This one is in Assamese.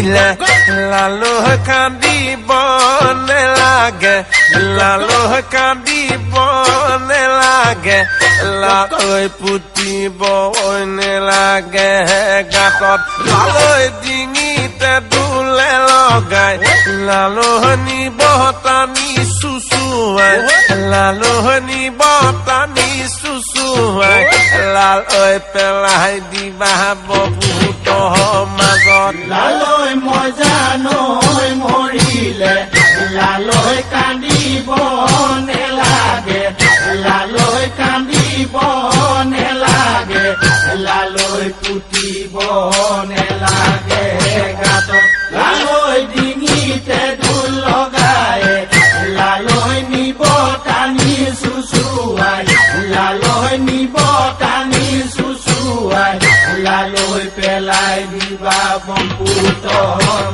moriলে লালুহ কান্দিব নেলাগে লালুহ কান্দিব নেলাগে লালুই পুতিব নেলাগে গাতত লালুই ডিঙিতে দুলে লগাই লালুহ নিব টানি চুচুৱাই লালুহ নিব টানি চুচুৱাই লালুই পেলাই দিবা বহুত মাজত লালুই মই জানৈ মৰিলে লালুই কান্দিব নেলাগে লালুই কান্দিব নেলাগে লালুই পুতিব নেলাগে গাতত লালুই ডিঙিতে দুল লগাই লালুই নিব টানি চুচুৱাই লালুই নিব টানি চুচুৱাই লালুই পেলাই দিবা বম্পুতৰ